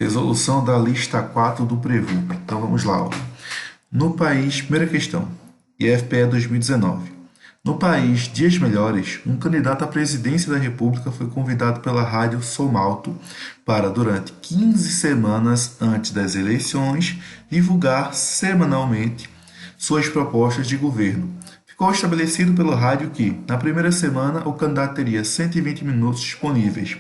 Resolução da lista 4 do Prevup. Então vamos lá. Ó. No país, primeira questão, IFPE 2019. No país Dias Melhores, um candidato à presidência da República foi convidado pela rádio Somalto para, durante 15 semanas antes das eleições, divulgar semanalmente suas propostas de governo. Ficou estabelecido pela rádio que, na primeira semana, o candidato teria 120 minutos disponíveis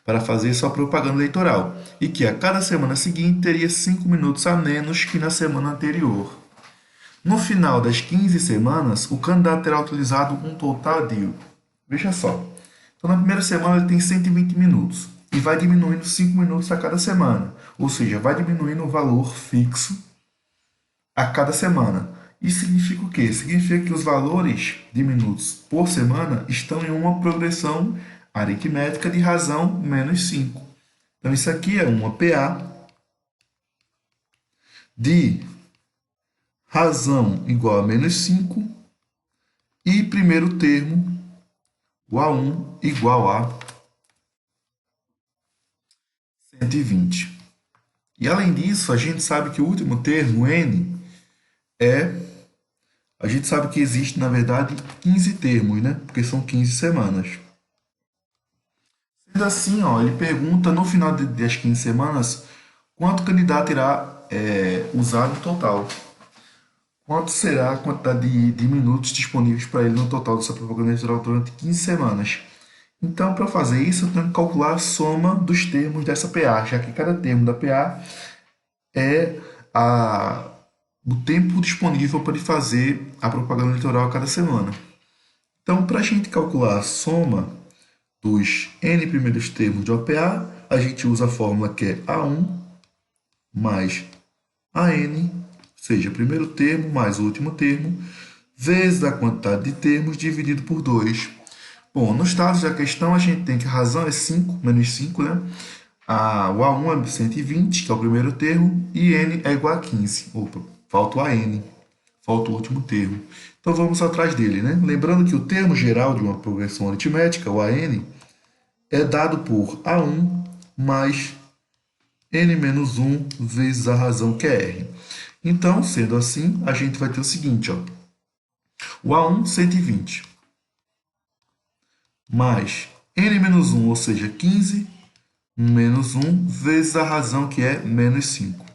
para fazer sua propaganda eleitoral e que a cada semana seguinte teria 5 minutos a menos que na semana anterior. No final das 15 semanas, o candidato terá utilizado um total de, veja só, então na primeira semana ele tem 120 minutos e vai diminuindo 5 minutos a cada semana, ou seja, vai diminuindo o valor fixo a cada semana. Isso significa o quê? Significa que os valores de minutos por semana estão em uma progressão aritmética de razão menos 5. Então, isso aqui é uma PA de razão igual a menos 5 e primeiro termo, o A1, igual a 120. E além disso, a gente sabe que o último termo, N, é. A gente sabe que existe, na verdade, 15 termos, né? Porque são 15 semanas. Sendo assim, ó, ele pergunta no final das 15 semanas quanto o candidato irá usar no total. Quanto será a quantidade de minutos disponíveis para ele no total dessa propaganda eleitoral durante 15 semanas? Então, para fazer isso, eu tenho que calcular a soma dos termos dessa PA, já que cada termo da PA é o tempo disponível para ele fazer a propaganda eleitoral a cada semana. Então, para a gente calcular a soma dos n primeiros termos de OPA, a gente usa a fórmula que é A1 mais AN, ou seja, primeiro termo mais o último termo, vezes a quantidade de termos dividido por 2. Bom, nos casos da questão, a gente tem que a razão é 5, menos 5, né? O A1 é 120, que é o primeiro termo, e N é igual a 15. Opa, falta o AN, falta o último termo. Então vamos atrás dele, né? Lembrando que o termo geral de uma progressão aritmética, o AN, é dado por A1 mais N menos 1 vezes a razão que é R. Então, sendo assim, a gente vai ter o seguinte, ó. O A1, 120, mais N menos 1, ou seja, 15, menos 1, vezes a razão que é menos 5.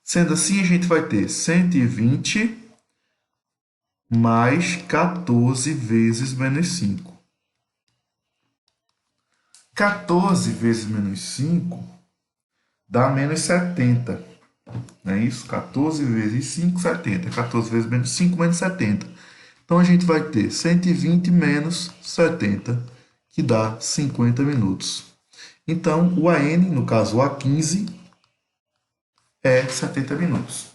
Sendo assim, a gente vai ter 120 mais 14 vezes menos 5. 14 vezes menos 5 dá menos 70. Não é isso? 14 vezes 5, 70. 14 vezes menos 5, menos 70. Então a gente vai ter 120 menos 70, que dá 50 minutos. Então o AN, no caso o A15, é 70 minutos.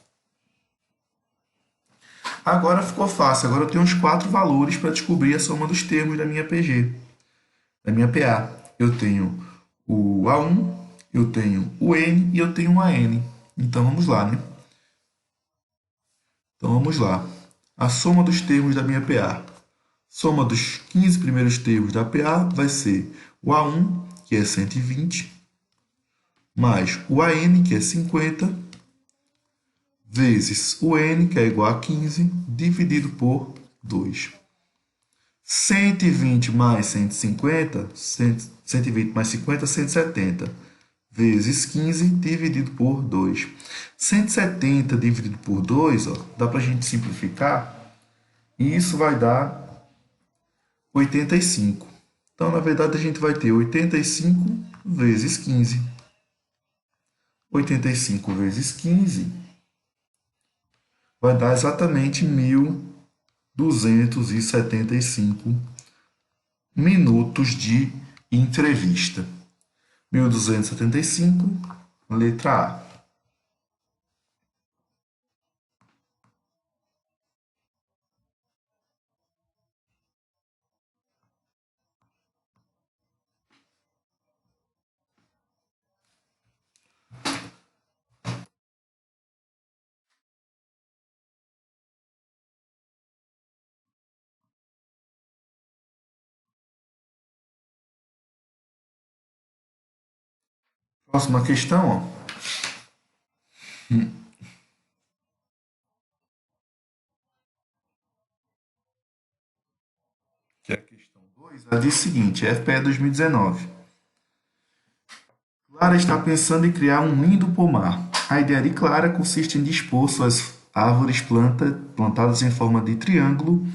Agora ficou fácil. Agora eu tenho uns 4 valores para descobrir a soma dos termos da minha PG, da minha PA. Eu tenho o A1, eu tenho o N e eu tenho o AN. Então vamos lá, né? Então vamos lá. A soma dos termos da minha PA. Soma dos 15 primeiros termos da PA vai ser o A1, que é 120, mais o AN, que é 50, vezes o N, que é igual a 15, dividido por 2. 120 mais 150, 120 mais 50, 170, vezes 15, dividido por 2. 170 dividido por 2, ó, dá para a gente simplificar, e isso vai dar 85. Então, na verdade, a gente vai ter 85 vezes 15. 85 vezes 15 vai dar exatamente 1.275 minutos de entrevista. 1.275, letra A. Próxima questão, ó. Que é a questão 2. Ela diz o seguinte, FPE 2019. Clara está pensando em criar um lindo pomar. A ideia de Clara consiste em dispor suas árvores plantadas em forma de triângulo,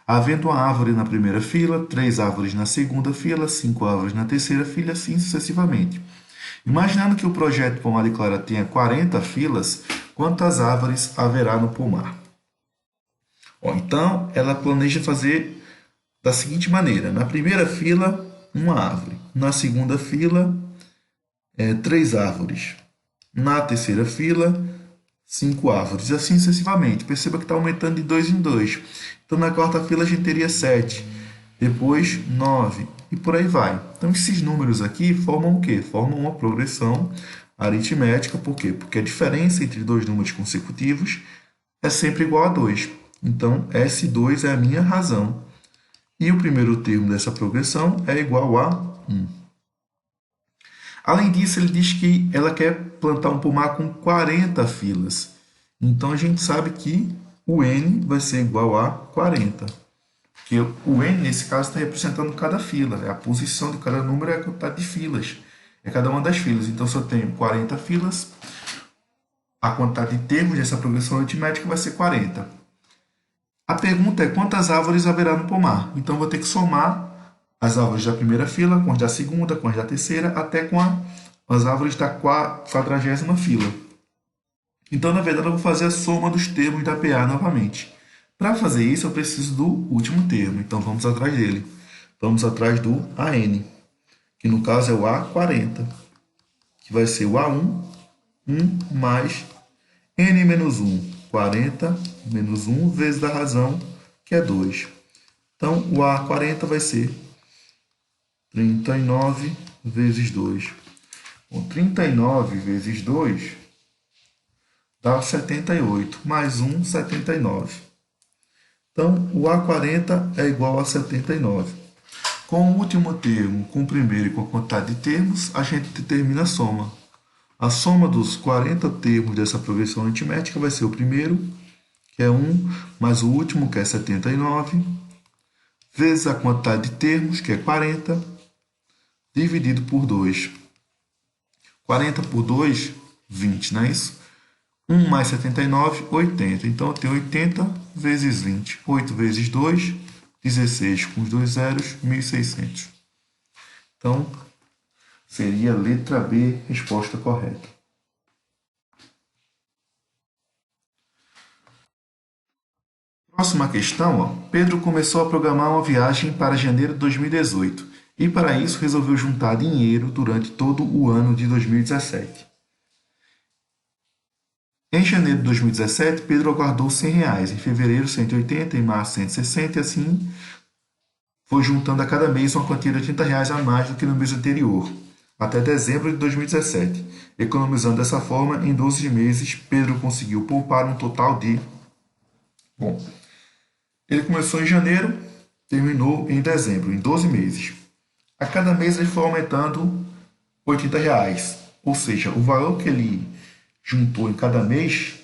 havendo uma árvore na primeira fila, 3 árvores na segunda fila, 5 árvores na terceira fila, assim sucessivamente. Imaginando que o projeto Pomar de Clara tenha 40 filas, quantas árvores haverá no pomar? Ó, então, ela planeja fazer da seguinte maneira: na primeira fila, uma árvore, na segunda fila, 3 árvores, na terceira fila, 5 árvores, e assim sucessivamente. Perceba que está aumentando de 2 em 2. Então, na quarta fila, a gente teria 7, depois 9, e por aí vai. Então, esses números aqui formam o quê? Formam uma progressão aritmética. Por quê? Porque a diferença entre dois números consecutivos é sempre igual a 2. Então, S2 é a minha razão. E o primeiro termo dessa progressão é igual a 1. Além disso, ele diz que ela quer plantar um pomar com 40 filas. Então, a gente sabe que o N vai ser igual a 40. Porque o N, nesse caso, está representando cada fila. A posição de cada número é a quantidade de filas. É cada uma das filas. Então, se eu tenho 40 filas, a quantidade de termos dessa progressão aritmética vai ser 40. A pergunta é quantas árvores haverá no pomar. Então, vou ter que somar as árvores da primeira fila com as da segunda, com as da terceira, até com as árvores da 40ª fila. Então, na verdade, eu vou fazer a soma dos termos da PA novamente. Para fazer isso, eu preciso do último termo. Então, vamos atrás dele. Vamos atrás do AN, que no caso é o A40, que vai ser o A1, 1 mais N menos 1, 40 menos 1 vezes da razão, que é 2. Então, o A40 vai ser 39 vezes 2. Bom, 39 vezes 2 dá 78, mais 1, 79. Então, o A40 é igual a 79. Com o último termo, com o primeiro e com a quantidade de termos, a gente determina a soma. A soma dos 40 termos dessa progressão aritmética vai ser o primeiro, que é 1, mais o último, que é 79, vezes a quantidade de termos, que é 40, dividido por 2. 40 por 2, 20, não é isso? 1 mais 79, 80. Então, eu tenho 80 vezes 20. 8 vezes 2, 16. Com os dois zeros, 1.600. Então, seria a letra B, resposta correta. Próxima questão, ó. Pedro começou a programar uma viagem para janeiro de 2018 e, para isso, resolveu juntar dinheiro durante todo o ano de 2017. Em janeiro de 2017, Pedro guardou R$ 100, em fevereiro 180, em março 160 e assim foi juntando a cada mês uma quantia de R$ 80 a mais do que no mês anterior, até dezembro de 2017. Economizando dessa forma, em 12 meses, Pedro conseguiu poupar um total de... Bom, ele começou em janeiro, terminou em dezembro, em 12 meses. A cada mês ele foi aumentando R$ 80, ou seja, o valor que ele juntou em cada mês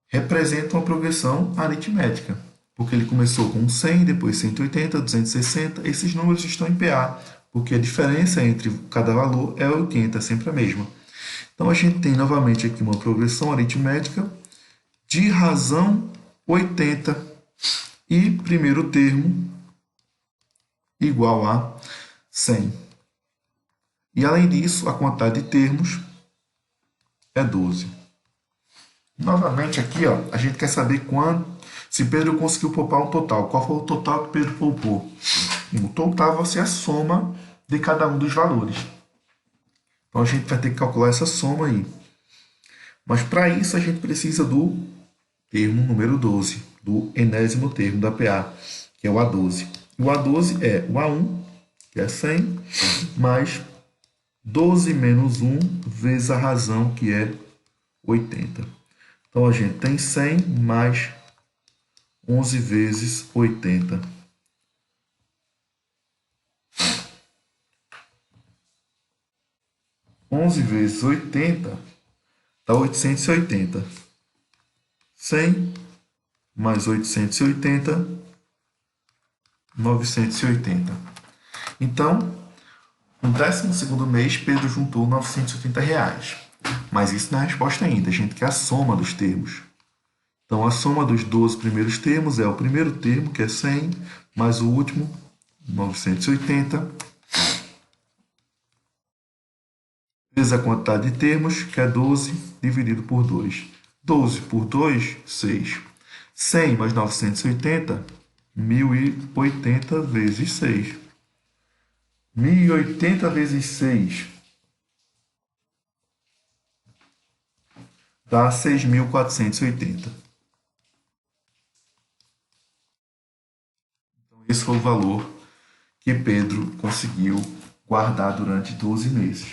representa uma progressão aritmética, porque ele começou com 100, depois 180, 260. Esses números estão em PA, porque a diferença entre cada valor é 80, sempre a mesma. Então a gente tem novamente aqui uma progressão aritmética de razão 80 e primeiro termo igual a 100. E além disso, a quantidade de termos é 12. Novamente aqui, ó, a gente quer saber se Pedro conseguiu poupar um total. Qual foi o total que Pedro poupou? O total vai ser a soma de cada um dos valores. Então a gente vai ter que calcular essa soma aí. Mas para isso a gente precisa do termo número 12, do enésimo termo da PA, que é o A12. O A12 é o A1, que é 100, mais 12 menos 1 vezes a razão, que é 80. Então, a gente tem 100 mais 11 vezes 80. 11 vezes 80 dá 880. 100 mais 880, 980. Então, no 12º mês, Pedro juntou R$ 980. Mas isso não é a resposta ainda, a gente quer a soma dos termos. Então, a soma dos 12 primeiros termos é o primeiro termo, que é 100, mais o último, 980, vezes a quantidade de termos, que é 12, dividido por 2. 12 por 2, 6. 100 mais 980, 1080 vezes 6. 1080 vezes 6 dá 6.480. Então, esse foi o valor que Pedro conseguiu guardar durante 12 meses.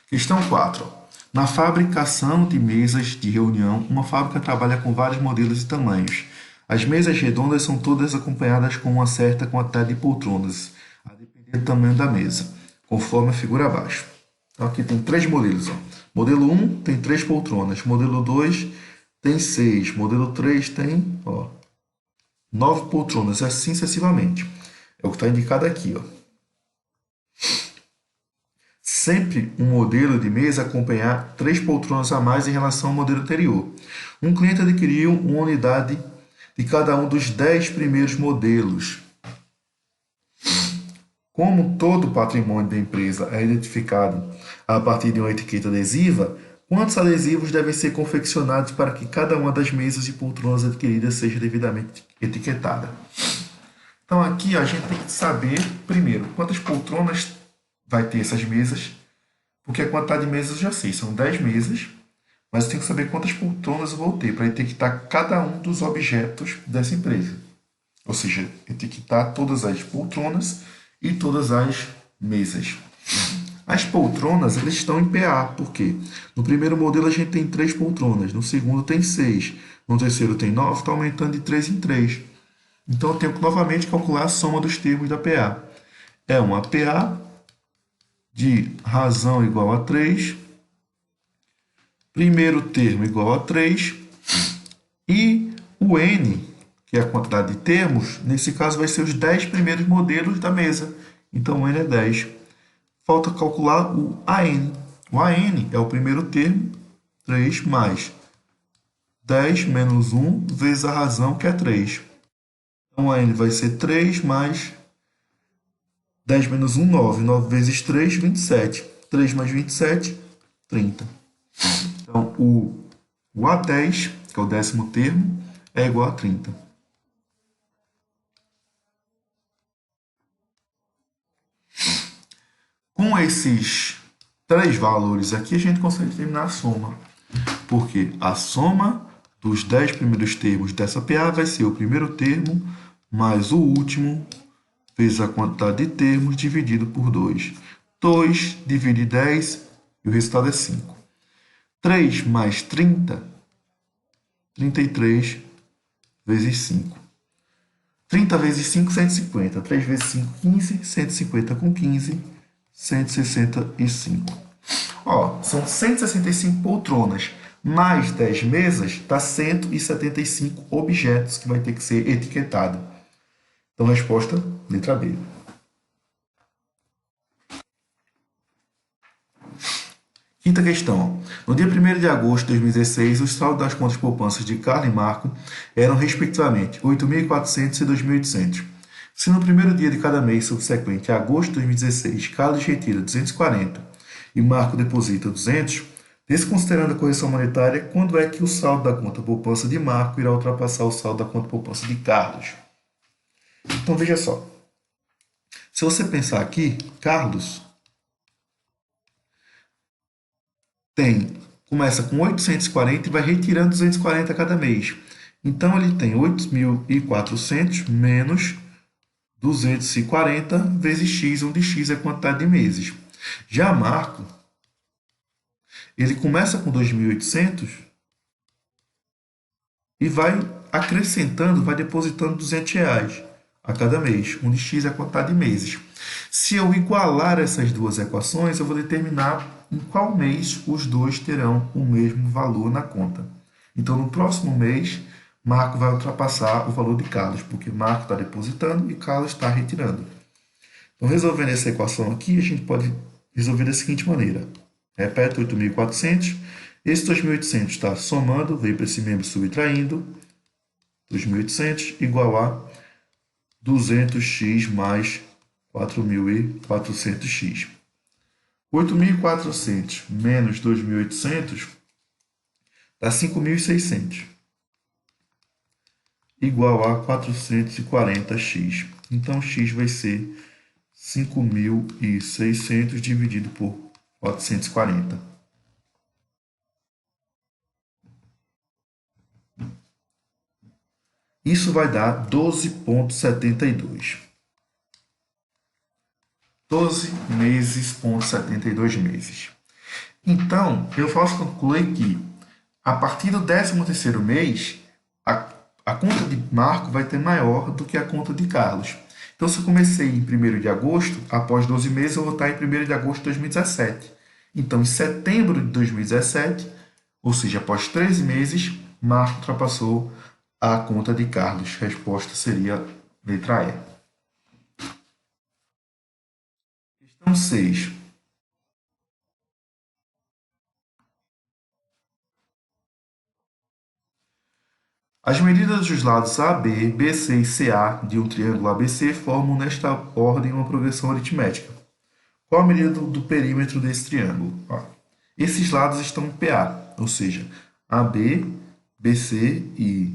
Questão 4. Na fabricação de mesas de reunião, uma fábrica trabalha com vários modelos e tamanhos. As mesas redondas são todas acompanhadas com uma certa quantidade de poltronas, a depender do tamanho da mesa, conforme a figura abaixo. Então, aqui tem 3 modelos. Ó. Modelo 1 tem 3 poltronas, modelo 2 tem 6, modelo 3 tem 9 poltronas, assim sucessivamente. É o que está indicado aqui. Ó. Sempre um modelo de mesa acompanhar 3 poltronas a mais em relação ao modelo anterior. Um cliente adquiriu uma unidade de cada um dos 10 primeiros modelos. Como todo o patrimônio da empresa é identificado a partir de uma etiqueta adesiva, quantos adesivos devem ser confeccionados para que cada uma das mesas e poltronas adquiridas seja devidamente etiquetada? Então aqui a gente tem que saber, primeiro, quantas poltronas vai ter essas mesas, porque a quantidade de mesas eu já sei, são 10 mesas, mas eu tenho que saber quantas poltronas eu vou ter para etiquetar cada um dos objetos dessa empresa. Ou seja, etiquetar todas as poltronas e todas as mesas. As poltronas elas estão em PA, por quê? No primeiro modelo a gente tem 3 poltronas, no segundo tem 6, no terceiro tem 9, está aumentando de 3 em 3. Então eu tenho que novamente calcular a soma dos termos da PA. É uma PA de razão igual a 3, primeiro termo igual a 3, e o N, que é a quantidade de termos, nesse caso vai ser os 10 primeiros modelos da mesa. Então o N é 10. Falta calcular o AN. O AN é o primeiro termo, 3 mais 10 menos 1 vezes a razão, que é 3. Então o AN vai ser 3 mais 10 menos 1, 9. 9 vezes 3, 27. 3 mais 27, 30. Então, o A10, que é o 10º termo, é igual a 30. Com esses 3 valores aqui, a gente consegue determinar a soma. Porque a soma dos 10 primeiros termos dessa PA vai ser o primeiro termo mais o último vezes a quantidade de termos dividido por 2. 2 divide 10 e o resultado é 5. 3 mais 30, 33 vezes 5. 30 vezes 5, 150. 3 vezes 5, 15. 150 com 15, 165. São 165 poltronas mais 10 mesas, dá 175 objetos que vai ter que ser etiquetado. Então, resposta, letra B. Quinta questão. No dia 1º de agosto de 2016, os saldos das contas poupanças de Carla e Marco eram, respectivamente, 8.400 e 2.800. Se no primeiro dia de cada mês subsequente a agosto de 2016, Carlos retira 240 e Marco deposita 200, desconsiderando a correção monetária, quando é que o saldo da conta poupança de Marco irá ultrapassar o saldo da conta poupança de Carlos? Então, veja só. Se você pensar aqui, Carlos começa com 840 e vai retirando 240 a cada mês. Então, ele tem 8.400 menos 240 vezes x, onde x é a quantidade de meses. Já Marco, ele começa com 2.800 e vai acrescentando, vai depositando R$ 200 a cada mês, onde x é a quantidade de meses. Se eu igualar essas duas equações, eu vou determinar em qual mês os dois terão o mesmo valor na conta. Então, no próximo mês, Marco vai ultrapassar o valor de Carlos, porque Marco está depositando e Carlos está retirando. Então, resolvendo essa equação aqui, a gente pode resolver da seguinte maneira. Repete 8.400. Esse 2.800 está somando, veio para esse membro subtraindo. 2.800 igual a 200x mais 4.400x. 8.400 menos 2.800 dá 5.600. Igual a 440x. Então, x vai ser 5.600 dividido por 440. Isso vai dar 12,72. 12 meses, 72 meses. Então, eu faço concluir que, a partir do 13º mês, a conta de Marco vai ter maior do que a conta de Carlos. Então, se eu comecei em 1º de agosto, após 12 meses, eu vou estar em 1º de agosto de 2017. Então, em setembro de 2017, ou seja, após 13 meses, Marco ultrapassou a conta de Carlos. A resposta seria letra E. Questão 6. As medidas dos lados AB, BC e CA de um triângulo ABC formam nesta ordem uma progressão aritmética. Qual a medida do perímetro desse triângulo? Esses lados estão em PA, ou seja, AB, BC e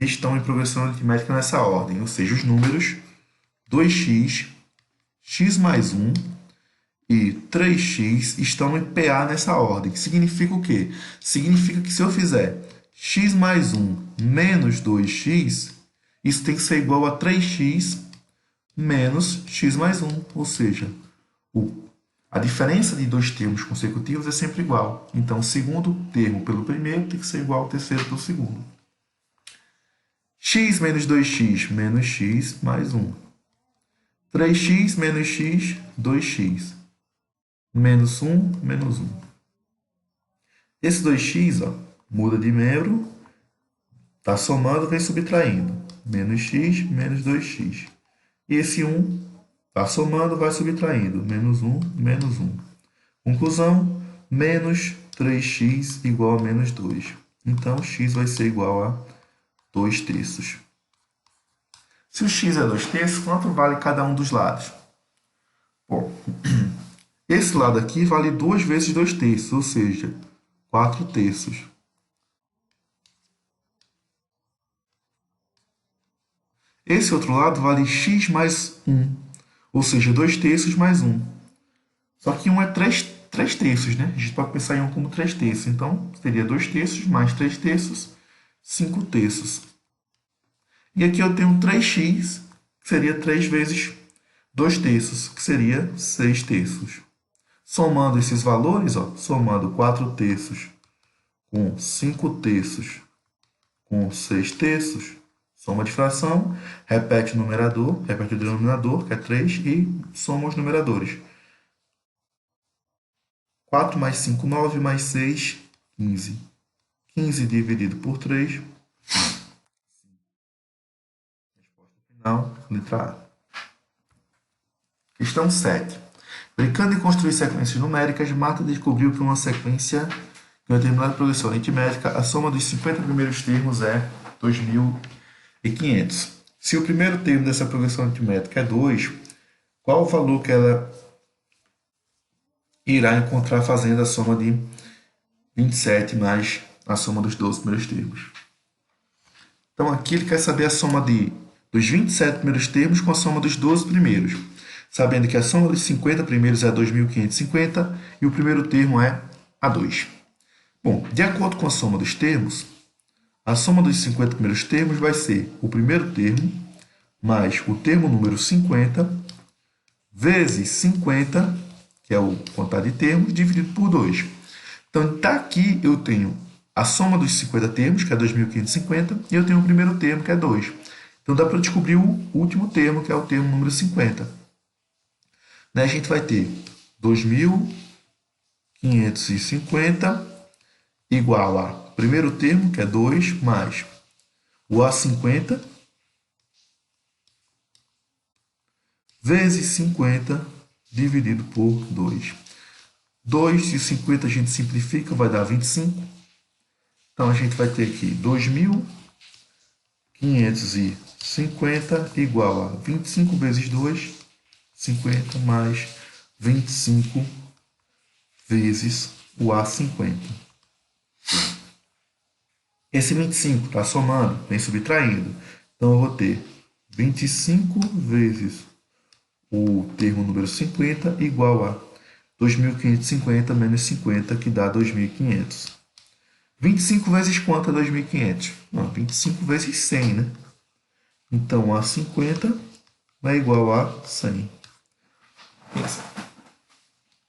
AC estão em progressão aritmética nessa ordem, ou seja, os números 2x, x mais 1 e 3x estão em PA nessa ordem. Significa o quê? Significa que se eu fizer x mais 1 menos 2x, isso tem que ser igual a 3x menos x mais 1, ou seja, a diferença de dois termos consecutivos é sempre igual. Então, o segundo termo pelo primeiro tem que ser igual ao terceiro pelo segundo. X menos 2x menos x mais 1. 3x menos x, 2x. Menos 1, menos 1. Esse 2x, muda de membro, está somando, vem subtraindo. Menos x, menos 2x. E esse 1 está somando, vai subtraindo. Menos 1, menos 1. Conclusão, menos 3x igual a menos 2. Então, x vai ser igual a 2 terços. Se o x é 2 terços, quanto vale cada um dos lados? Bom, esse lado aqui vale 2 vezes 2 terços, ou seja, 4 terços. Esse outro lado vale x mais 1, ou seja, 2 terços mais 1. Só que 1 é 3 terços, né? A gente pode pensar em 1 como 3 terços. Então, seria 2 terços mais 3 terços, 5 terços. E aqui eu tenho 3x, que seria 3 vezes 2 terços, que seria 6 terços. Somando esses valores, somando 4 terços com 5 terços com 6 terços, soma de fração, repete o numerador, repete o denominador, que é 3, e soma os numeradores. 4 mais 5, 9, mais 6, 15. 15 dividido por 3. Resposta final, letra A. Questão 7. Brincando em construir sequências numéricas, Marta descobriu que uma sequência em uma determinada progressão aritmética, a soma dos 50 primeiros termos é 2.500. Se o primeiro termo dessa progressão aritmética é 2, qual o valor que ela irá encontrar fazendo a soma de 27 mais a soma dos 12 primeiros termos? Então, aqui ele quer saber a soma dos 27 primeiros termos com a soma dos 12 primeiros, sabendo que a soma dos 50 primeiros é 2.550 e o primeiro termo é A2. Bom, de acordo com a soma dos termos, a soma dos 50 primeiros termos vai ser o primeiro termo mais o termo número 50 vezes 50, que é a quantidade de termos, dividido por 2. Então, aqui eu tenho a soma dos 50 termos, que é 2.550, e eu tenho o primeiro termo, que é 2. Então, dá para descobrir o último termo, que é o termo número 50. Né? A gente vai ter 2.550 igual a primeiro termo, que é 2, mais o A50, vezes 50 dividido por 2. 2 e 50 a gente simplifica, vai dar 25. Então, a gente vai ter aqui 2.550 igual a 25 vezes 2, 50, mais 25 vezes o A50. Esse 25 está somando, vem subtraindo. Então, eu vou ter 25 vezes o termo número 50 igual a 2.550 menos 50, que dá 2.500. 25 vezes quanto é 2.500? Não, 25 vezes 100, né? Então, a 50 vai igual a 100.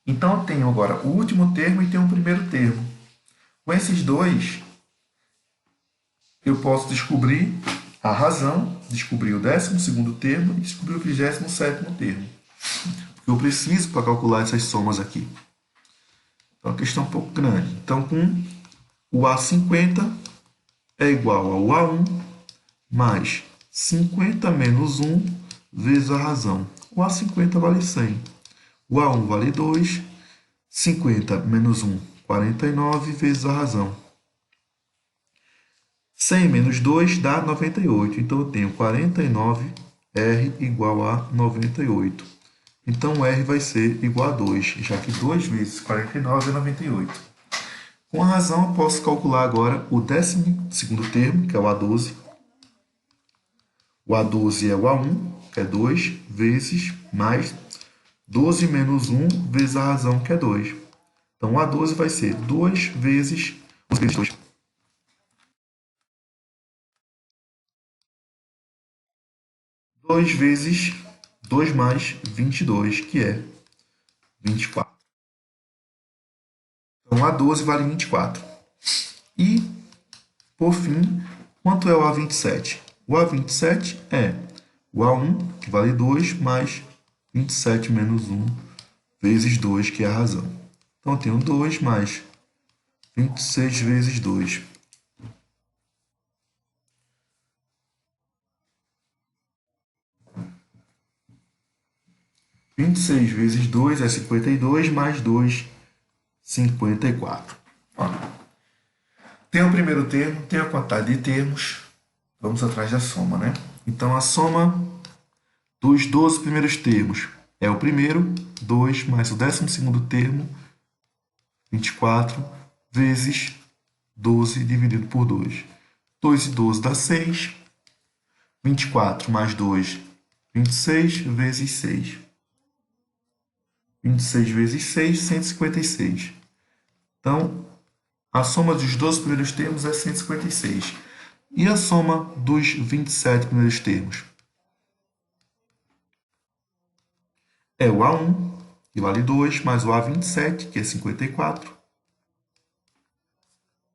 Então, eu tenho agora o último termo e tenho o primeiro termo. Com esses dois, eu posso descobrir a razão, descobrir o 12º termo e descobrir o 27º termo. Porque eu preciso para calcular essas somas aqui. Então, a questão é um pouco grande. Então, com o A50 é igual ao A1 mais 50 menos 1 vezes a razão. O A50 vale 100. O A1 vale 2. 50 menos 1, 49 vezes a razão. 100 menos 2 dá 98. Então, eu tenho 49R igual a 98. Então, R vai ser igual a 2, já que 2 vezes 49 é 98. Com a razão, eu posso calcular agora o 12º termo, que é o A12. O A12 é o A1, que é 2, vezes mais 12 menos 1 vezes a razão, que é 2. Então, o A12 vai ser 2 vezes 2. 2 vezes 2 mais 22, que é 24. Então, A12 vale 24. E, por fim, quanto é o A27? O A27 é o A1, que vale 2, mais 27 menos 1 vezes 2, que é a razão. Então, eu tenho 2 mais 26 vezes 2. 26 vezes 2 é 52, mais 2, 54. Ó, tem o primeiro termo, tem a quantidade de termos. Vamos atrás da soma, né? Então, a soma dos 12 primeiros termos é o primeiro, 2, mais o 12º termo, 24, vezes 12 dividido por 2. 2 e 12 dá 6. 24 mais 2, 26, vezes 6. 26 vezes 6, 156. Então, a soma dos 12 primeiros termos é 156. E a soma dos 27 primeiros termos? É o A1, que vale 2, mais o A27, que é 54,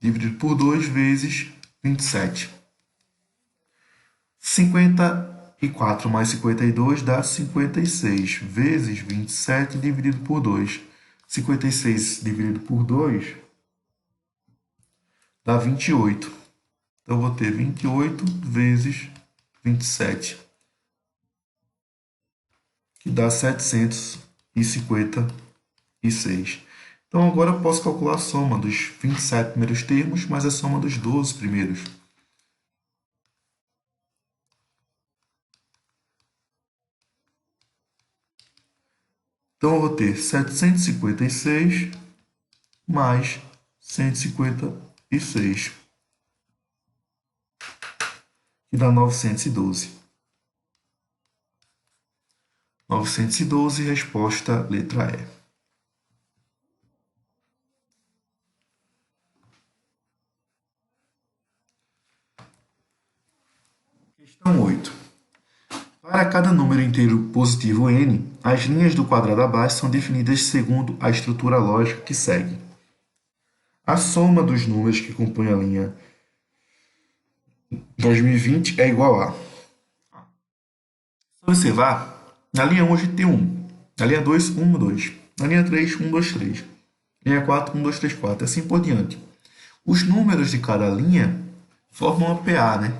dividido por 2 vezes 27. 54 mais 52 dá 56, vezes 27 dividido por 2. 56 dividido por 2 dá 28. Então, eu vou ter 28 vezes 27, que dá 756. Então, agora eu posso calcular a soma dos 27 primeiros termos, mais a soma dos 12 primeiros. Então, eu vou ter 756 mais 156, que dá 912. 912, resposta letra E. Questão 8. Para cada número inteiro positivo n, as linhas do quadrado abaixo são definidas segundo a estrutura lógica que segue. A soma dos números que compõem a linha 2020 é igual a. Se observar, na linha 1 a gente tem 1. Na linha 2, 1, 2. Na linha 3, 1, 2, 3. Linha 4, 1, 2, 3, 4. Assim por diante. Os números de cada linha formam uma PA, né?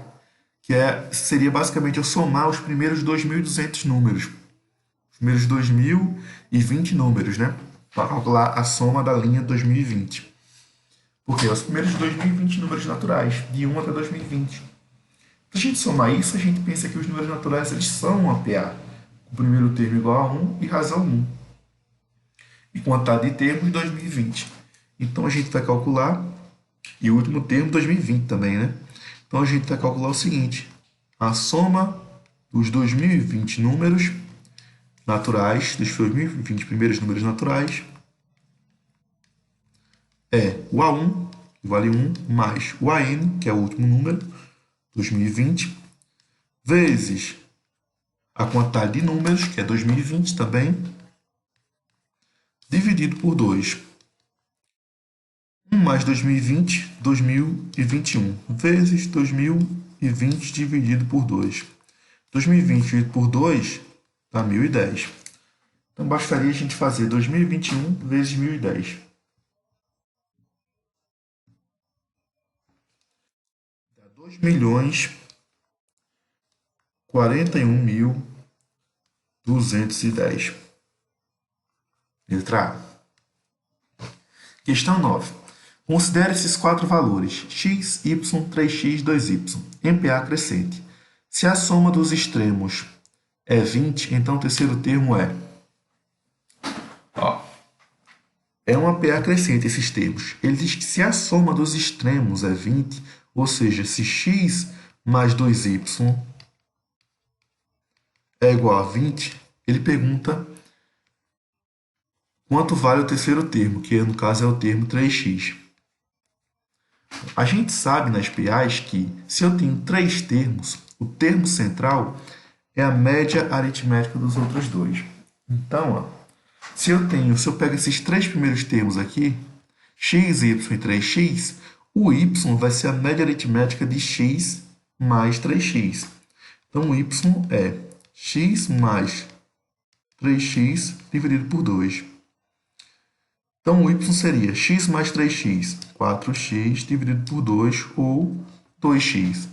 Seria basicamente eu somar os primeiros 2.200 números. Os primeiros 2.020 números, né? Para calcular a soma da linha 2020. Porque os primeiros 2.020 números naturais, de 1 até 2020. Se a gente somar isso, a gente pensa que os números naturais eles são uma PA. O primeiro termo igual a 1 e razão 1. E quantidade de termos 2020. Então a gente vai calcular, e o último termo 2020 também, né? Então a gente vai calcular o seguinte: a soma dos 2020 números naturais, dos 2020 primeiros números naturais, é o A1, que vale 1, mais o AN, que é o último número, 2020, vezes a quantidade de números, que é 2020 também, dividido por 2. 1 mais 2020, 2021, vezes 2020 dividido por 2. 2020 dividido por 2 dá 1010. Então bastaria a gente fazer 2021 vezes 1010. Dá 2.041.210. Letra A. Questão 9. Considere esses quatro valores, x, y, 3x, 2y, em PA crescente. Se a soma dos extremos é 20, então o terceiro termo é... É uma PA crescente esses termos. Ele diz que se a soma dos extremos é 20, ou seja, se x mais 2y é igual a 20, ele pergunta quanto vale o terceiro termo, que no caso é o termo 3x. A gente sabe nas PAs que se eu tenho três termos, o termo central é a média aritmética dos outros dois. Então, se eu pego esses três primeiros termos aqui, x, y e 3x, o y vai ser a média aritmética de x mais 3x. Então, o y é x mais 3x dividido por 2. Então, o y seria x mais 3x, 4x dividido por 2, ou 2x.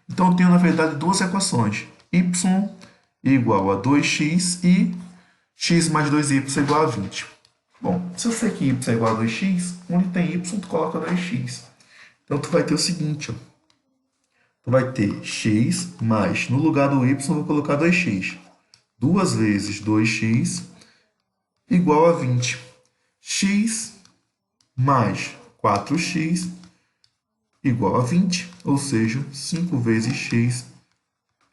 Então, eu tenho, na verdade, duas equações. Y igual a 2x e x mais 2y igual a 20. Bom, se eu sei que y é igual a 2x, onde tem y, tu coloca 2x. Então, tu vai ter o seguinte, ó. Tu vai ter x mais, no lugar do y, eu vou colocar 2x. 2 vezes 2x igual a 20. X mais 4x igual a 20, ou seja, 5 vezes x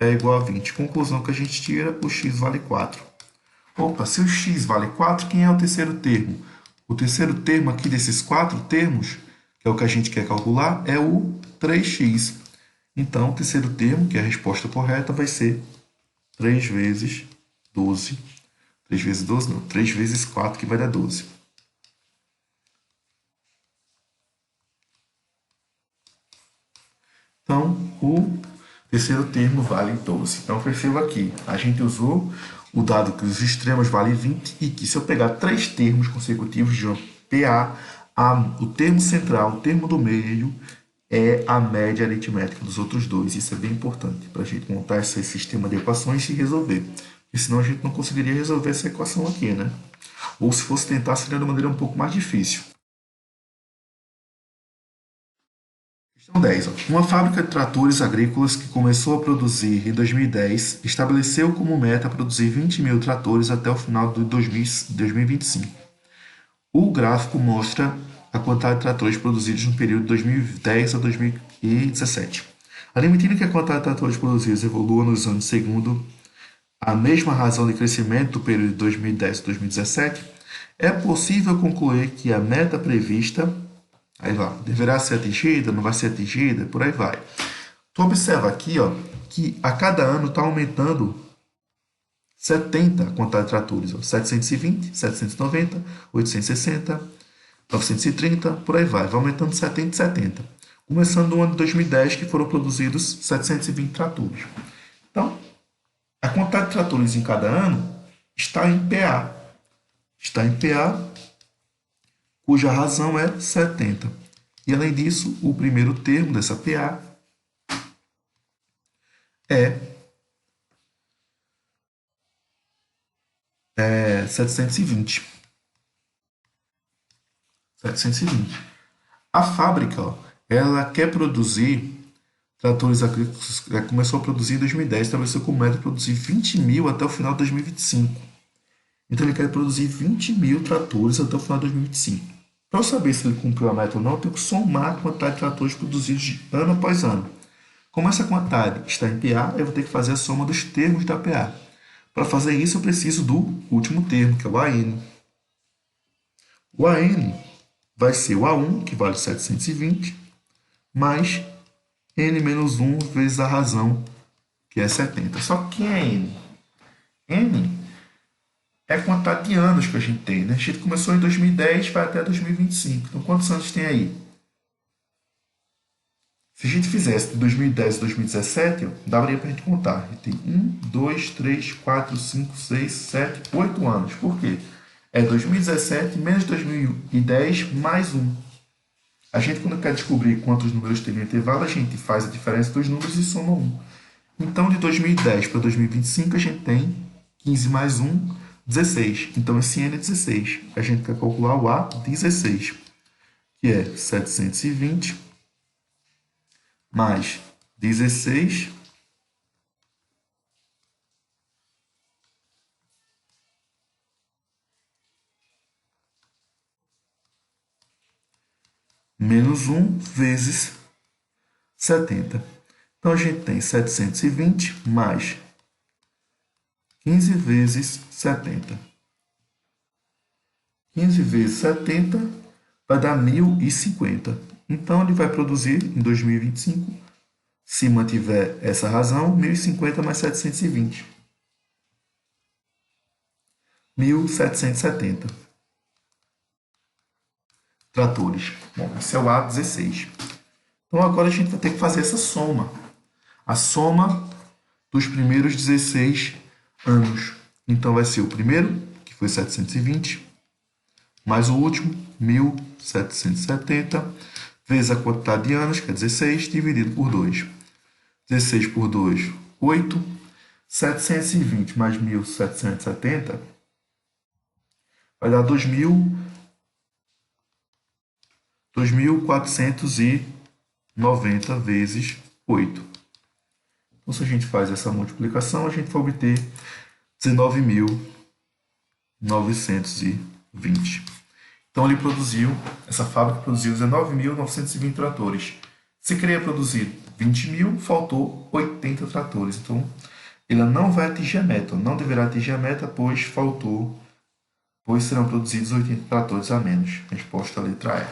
é igual a 20. Conclusão que a gente tira, o x vale 4. Opa, se o x vale 4, quem é o terceiro termo? O terceiro termo aqui desses quatro termos, que é o que a gente quer calcular, é o 3x. Então, o terceiro termo, que é a resposta correta, vai ser 3 vezes 12. 3 vezes 12 não, 3 vezes 4, que vai dar 12. Então, o terceiro termo vale 12. Então, perceba aqui, a gente usou o dado que os extremos valem 20 e que se eu pegar três termos consecutivos de uma PA, o termo central, o termo do meio, é a média aritmética dos outros dois. Isso é bem importante para a gente montar esse sistema de equações e resolver. Porque senão a gente não conseguiria resolver essa equação aqui, né? Ou se fosse tentar, seria de uma maneira um pouco mais difícil. Questão 10. Uma fábrica de tratores agrícolas que começou a produzir em 2010 estabeleceu como meta produzir 20.000 tratores até o final de 2025. O gráfico mostra a quantidade de tratores produzidos no período de 2010 a 2017. Admitindo que a quantidade de tratores produzidos evolua nos anos segundo a mesma razão de crescimento do período de 2010 a 2017, é possível concluir que a meta prevista aí lá, deverá ser atingida, não vai ser atingida, por aí vai. Tu observa aqui, ó, que a cada ano está aumentando 70 a quantidade de tratores. Ó, 720, 790, 860, 930, por aí vai aumentando 70 e 70. Começando no ano de 2010, que foram produzidos 720 tratores. Então, a quantidade de tratores em cada ano está em PA. Está em PA, cuja razão é 70. E além disso, o primeiro termo dessa PA é 720. 720. A fábrica, ó, ela quer produzir tratores agrícolas, começou a produzir em 2010, estabeleceu como meta produzir 20 mil até o final de 2025. Então ele quer produzir 20 mil tratores até o final de 2025. Para eu saber se ele cumpriu a meta ou não, eu tenho que somar a quantidade de tratores produzidos ano após ano. Como essa quantidade está em PA, eu vou ter que fazer a soma dos termos da PA. Para fazer isso, eu preciso do último termo, que é o AN. O AN vai ser o A1, que vale 720, mais N menos 1 vezes a razão, que é 70. Só que quem é N? N é a quantidade de anos que a gente tem, né? A gente começou em 2010, vai até 2025. Então, quantos anos tem aí? Se a gente fizesse de 2010 a 2017, daria para a gente contar. A gente tem 1, 2, 3, 4, 5, 6, 7, 8 anos. Por quê? É 2017 menos 2010 mais 1. A gente, quando quer descobrir quantos números tem no intervalo, a gente faz a diferença dos números e soma 1. Então, de 2010 para 2025, a gente tem 15 mais 1, 16. Então, esse N é 16. A gente quer calcular o A, 16, que é 720 mais 16 menos 1 vezes 70. Então, a gente tem 720 mais 15 vezes 70. 15 vezes 70 vai dar 1050. Então, ele vai produzir em 2025, se mantiver essa razão, 1050 mais 720. 1770 tratores. Bom, esse é o A16. Então, agora a gente vai ter que fazer essa soma. A soma dos primeiros 16 anos. Então, vai ser o primeiro, que foi 720, mais o último, 1770, vezes a quantidade de anos, que é 16, dividido por 2. 16 por 2, 8. 720 mais 1770 vai dar 2.490 vezes 8. Então, se a gente faz essa multiplicação, a gente vai obter 19.920. Então, essa fábrica produziu 19.920 tratores. Se queria produzir 20 mil, faltou 80 tratores. Então, ele não vai atingir a meta, não deverá atingir a meta, pois serão produzidos 80 tratores a menos. Resposta letra E.